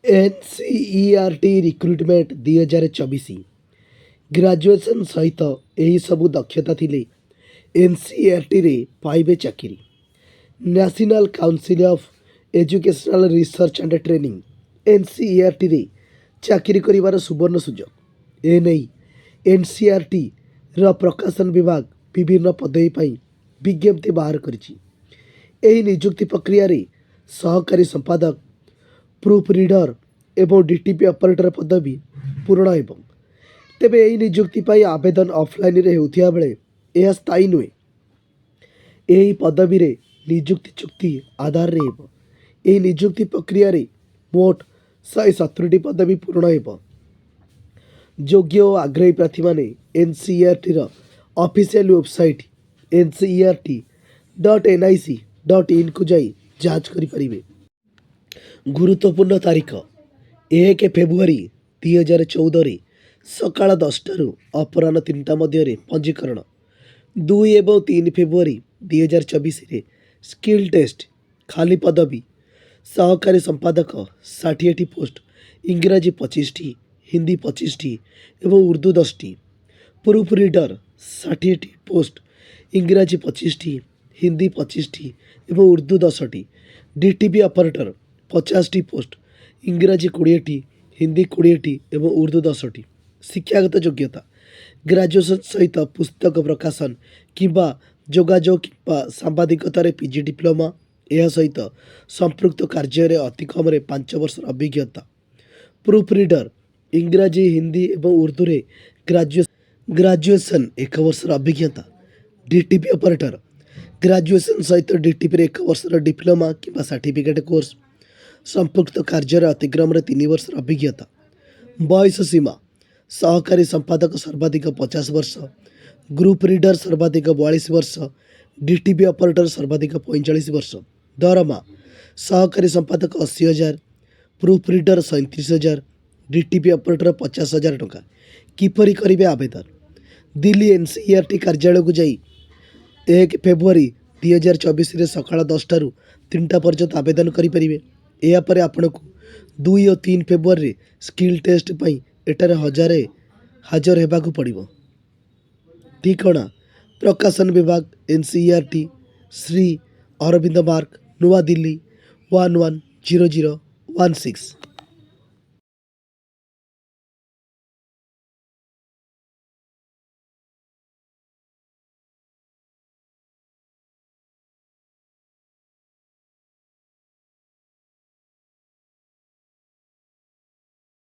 NCERT recruitment 2024 graduation सहित यही सबू दक्षता थिले NCERT रे पाइबे चाकरी। National council of educational research and training NCERT रे चाकरी करिवार सुवर्ण सुजोग। एने NCERT र प्रकाशन विभाग विभिन्न पदवी पाई विज्ञप्ति बाहर करिछि। एही नियुक्ति प्रक्रिया रे सहकारी संपादक, प्रूफ रीडर एवं डीटीपी ऑपरेटर पदवी पूर्ण हेबो। तेबे एही नियुक्ति पाई आवेदन ऑफलाइन रे हेउथिया बेले यह स्थायी नुहे। एही पदवी रे नियुक्ति चुक्ति आधार रे हेबो। एही नियुक्ति प्रक्रिया रे मोट 170 पदवी पूर्ण हेबो। योग्य और आग्रही प्रार्थी माने NCERT र ऑफिशियल वेबसाइट ncert.nic.in को जाई जांच करि परिबे। गुरुत्वपूर्ण तारीख 1 फेब्रुआरी 2014 सकाळ 10 अपराह 3टा मध्य पंजीकरण। 2 और 3 फेब्रुआरी 2024 स्किल टेस्ट खाली पदवी सहकारी संपादक 60टी पोस्ट इंग्राजी 25टी, हिंदी 25टी एवं उर्दू 10टी। प्रूफ रीडर 60टी पोस्ट इंग्राजी 25टी, हिंदी 25टी एवं उर्दू 10टी। डीटीपी ऑपरेटर 50टी पोस्ट इंग्राजी 20टी, हिंदी 20टी एवं उर्दू 10टी। शिक्षागत योग्यता ग्राजुएसन सहित पुस्तक प्रकाशन किंबा जोगाजोग किंबा सांबादिकतार PG डिप्लोमा यह सहित संपृक्त कार्य अति कम 5 वर्ष अभिज्ञता। प्रूफ रीडर इंग्राजी, हिंदी एवं उर्दू रे ग्राजुएसन 1 वर्ष अभिज्ञता। डीटीपी ऑपरेटर ग्राजुएसन सहित डीटीपी 1 वर्ष डिप्लोमा किंबा सर्टिफिकेट कोर्स संपृक्त कार्य अतिक्रम 3 वर्ष अभिज्ञता। बयस सीमा सहकारी संपादक सर्वाधिक 50 वर्ष, ग्रुप रीडर सर्वाधिक 42 वर्ष, डीटीपी ऑपरेटर सर्वाधिक 45 वर्ष। दरमा सहकारी संपादक 80,000, प्रूफ रीडर 37,000, डीटीपी ऑपरेटर 50,000 टंका। किपरि करिवे आवेदन? दिल्ली NCERT कार्यालय को जाई 1 फेब्रुआरी 2024 रे सकाळ 10 3टा पर्यंत आवेदन करिपरिवे। यापर आपको 2 और 3 फेब्रुआरी स्किल टेस्ट पाई एटारे हाजर हेबाकु पड़िबो। ठिकाना प्रकाशन विभाग NCERT श्री अरविंद मार्ग, नुआ दिल्ली 110016।